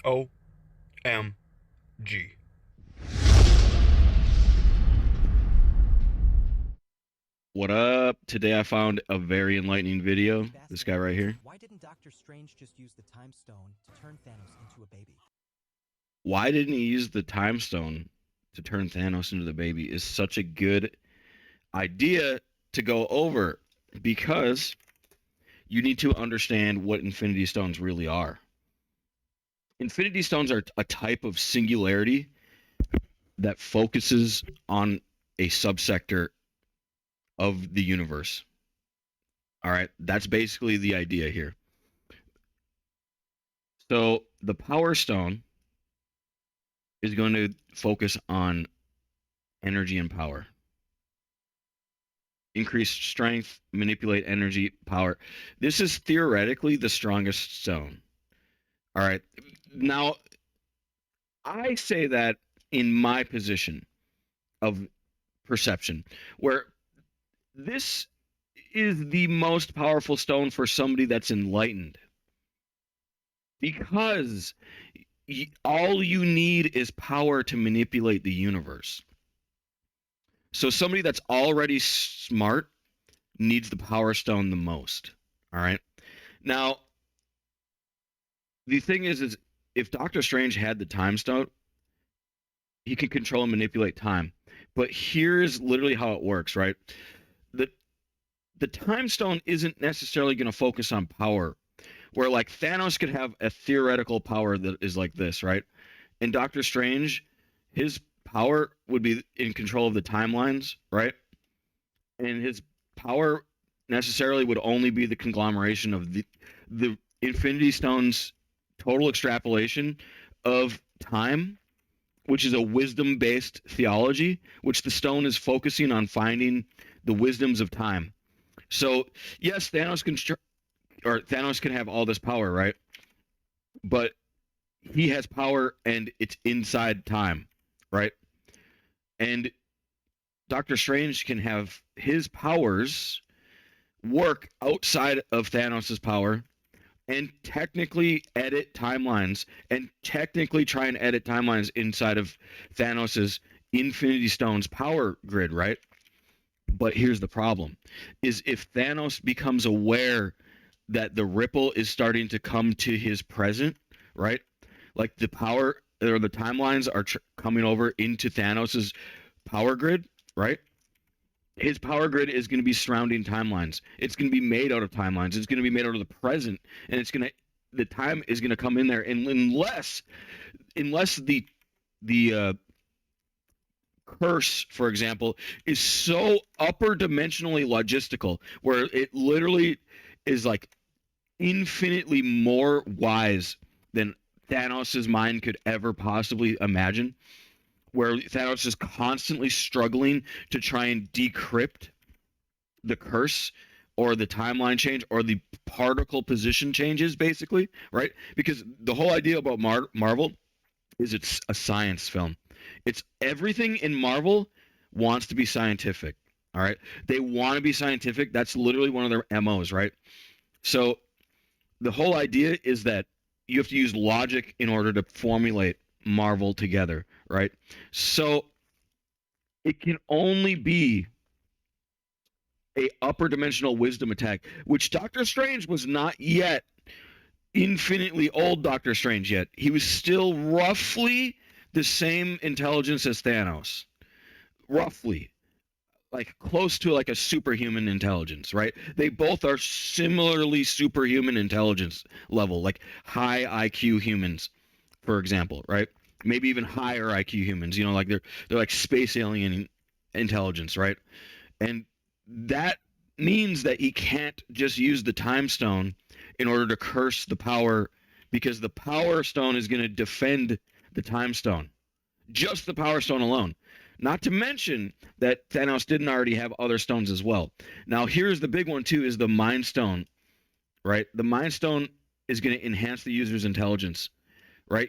OMG. What up? Today I found a very enlightening video. This guy right here. Why didn't Doctor Strange just use the time stone to turn Thanos into a baby? Why didn't he use the time stone to turn Thanos into the baby is such a good idea to go over because you need to understand what Infinity Stones really are. Infinity Stones are a type of singularity that focuses on a subsector of the universe. All right, that's basically the idea here. So the Power Stone is going to focus on energy and power. Increase strength, manipulate energy, power. This is theoretically the strongest stone. All right. Now, I say that in my position of perception, where this is the most powerful stone for somebody that's enlightened. Because all you need is power to manipulate the universe. So somebody that's already smart needs the Power Stone the most. All right. Now, the thing is if Doctor Strange had the Time Stone, he can control and manipulate time. But here's literally how it works, right? The the Time Stone isn't necessarily going to focus on power, where like Thanos could have a theoretical power that is like this, right? And Doctor Strange, his power would be in control of the timelines, right? And his power necessarily would only be the conglomeration of the Infinity Stones total extrapolation of time, which is a wisdom based theology, which the stone is focusing on finding the wisdoms of time. So yes, Thanos can have all this power, right? But he has power and it's inside time, right? And Doctor Strange can have his powers work outside of Thanos' power and technically edit timelines and technically try and edit timelines inside of Thanos' Infinity Stones power grid, right? But here's the problem is if Thanos becomes aware that the ripple is starting to come to his present, right? Like the power or the timelines are coming over into Thanos's power grid, right? His power grid is going to be surrounding timelines. It's going to be made out of timelines. It's going to be made out of the present, and the time is going to come in there, and unless the curse, for example, is so upper dimensionally logistical, where it literally is like infinitely more wise than Thanos' mind could ever possibly imagine, where Thanos is constantly struggling to try and decrypt the curse or the timeline change or the particle position changes, basically, right? Because the whole idea about Marvel is it's a science film. It's everything in Marvel wants to be scientific. All right. They want to be scientific. That's literally one of their MOs, right? So the whole idea is that you have to use logic in order to formulate Marvel together, right? So it can only be a upper dimensional wisdom attack, which Doctor Strange was not yet infinitely old Doctor Strange yet. He was still roughly the same intelligence as Thanos. Roughly. Like close to like a superhuman intelligence, right? They both are similarly superhuman intelligence level, like high IQ humans, for example, right? Maybe even higher IQ humans, like they're like space alien intelligence, right? And that means that he can't just use the time stone in order to curse the power, because the power stone is going to defend the time stone. Just the power stone alone. Not to mention that Thanos didn't already have other stones as well. Now here's the big one too, is the mind stone, right? The mind stone is going to enhance the user's intelligence, right?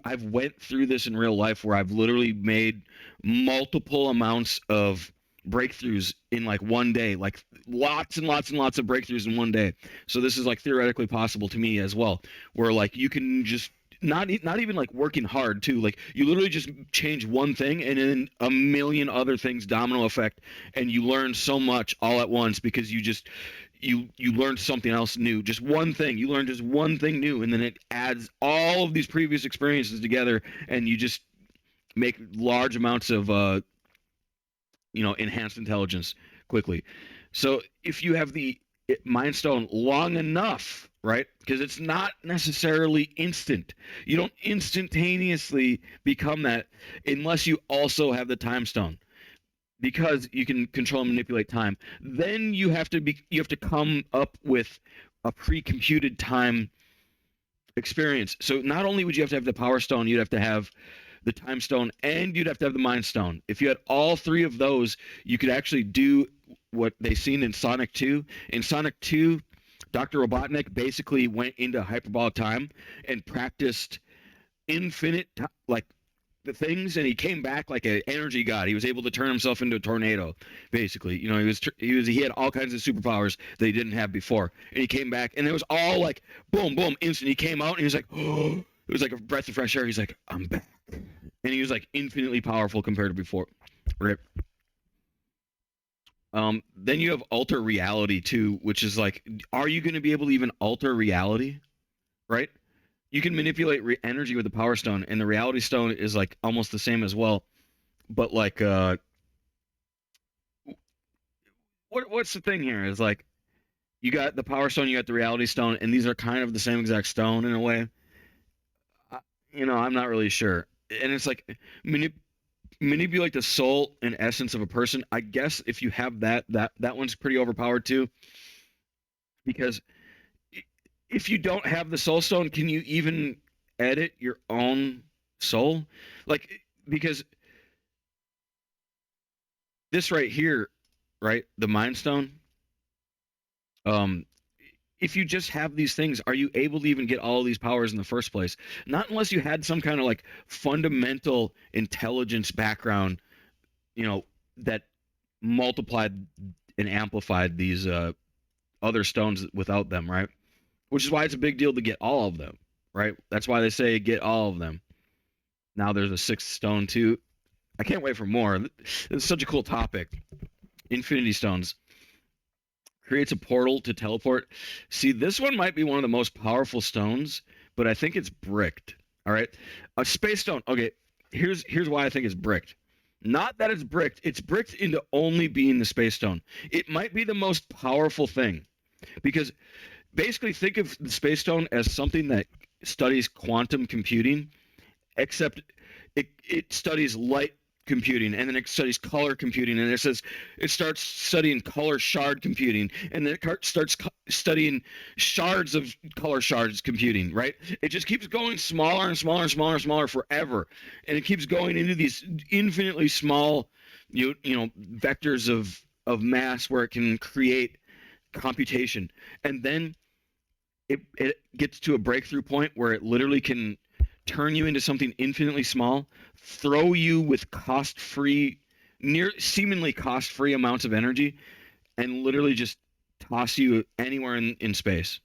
I've went through this in real life where I've literally made multiple amounts of breakthroughs in like one day, like lots and lots and lots of breakthroughs in one day. So this is like theoretically possible to me as well, where like you can just not even like working hard too, like you literally just change one thing and then a million other things domino effect, and you learn so much all at once because you learned something else new. Just one thing, you learned just one thing new, and then it adds all of these previous experiences together, and you just make large amounts of enhanced intelligence quickly. So if you have the mind stone long enough, right, because it's not necessarily instant, you don't instantaneously become that unless you also have the time stone, because you can control and manipulate time. Then you have to come up with a pre-computed time experience. So not only would you have to have the power stone, you'd have to have the time stone, and you'd have to have the mind stone. If you had all three of those, you could actually do what they seen in Sonic 2. In Sonic 2, Dr. Robotnik basically went into hyperbolic time and practiced infinite like the things, and he came back like an energy god. He was able to turn himself into a tornado, basically. He had all kinds of superpowers that he didn't have before, and he came back, and it was all like boom, boom, instant. He came out, and he was like, oh, it was like a breath of fresh air. He's like, I'm back, and he was like infinitely powerful compared to before, right? Then you have alter reality too, which is like, are you going to be able to even alter reality, right? You can manipulate energy with the power stone, and the reality stone is like almost the same as well. But like, what's the thing here is like, you got the power stone, you got the reality stone, and these are kind of the same exact stone in a way. I'm not really sure. And it's like manipulate the soul and essence of a person. I guess if you have that one's pretty overpowered too, because if you don't have the soul stone, can you even edit your own soul? Like, because this right here, right, the mind stone, um, if you just have these things, are you able to even get all of these powers in the first place? Not unless you had some kind of like fundamental intelligence background, that multiplied and amplified these other stones without them, right? Which is why it's a big deal to get all of them, right? That's why they say get all of them. Now there's a sixth stone too. I can't wait for more. It's such a cool topic. Infinity stones creates a portal to teleport. See, this one might be one of the most powerful stones, but I think it's bricked. All right, a space stone. Okay, here's why I think it's bricked. Not that it's bricked. It's bricked into only being the space stone. It might be the most powerful thing because basically think of the space stone as something that studies quantum computing, except it studies light computing, and then it studies color computing, and it starts studying color shard computing, and then it starts studying shards of color shards computing, right? It just keeps going smaller and smaller and smaller and smaller forever, and it keeps going into these infinitely small vectors of mass where it can create computation, and then it gets to a breakthrough point where it literally can turn you into something infinitely small, throw you with seemingly cost-free amounts of energy, and literally just toss you anywhere in space.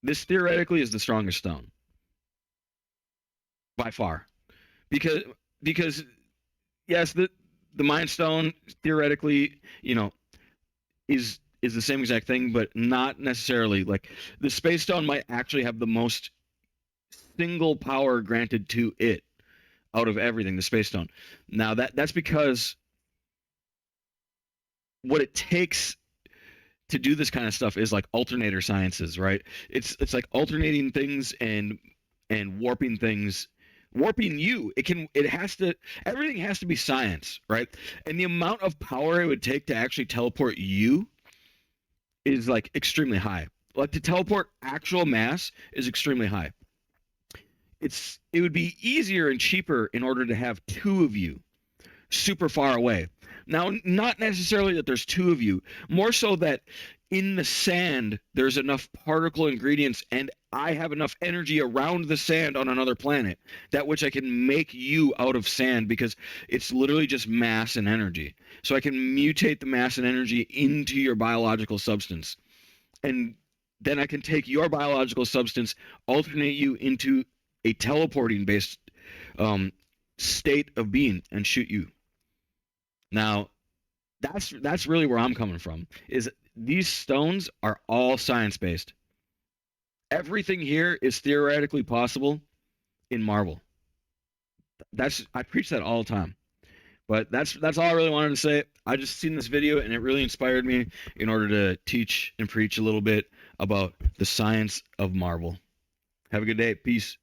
This theoretically is the strongest stone by far, because yes, the Mind Stone theoretically, is the same exact thing, but not necessarily. Like the Space Stone might actually have the most single power granted to it out of everything, the Space Stone. Now that's because what it takes to do this kind of stuff is like alternator sciences, right? It's like alternating things and warping things, warping you. Everything has to be science, right? And the amount of power it would take to actually teleport you is like extremely high. Like to teleport actual mass is extremely high. It would be easier and cheaper in order to have two of you super far away. Now, not necessarily that there's two of you, more so that in the sand there's enough particle ingredients and I have enough energy around the sand on another planet that which I can make you out of sand because it's literally just mass and energy. So I can mutate the mass and energy into your biological substance. And then I can take your biological substance, alternate you into a teleporting based um, state of being and shoot you. Now, that's really where I'm coming from. Is these stones are all science based. Everything here is theoretically possible in Marvel. That's I preach that all the time. But that's all I really wanted to say. I just seen this video and it really inspired me in order to teach and preach a little bit about the science of Marvel. Have a good day. Peace.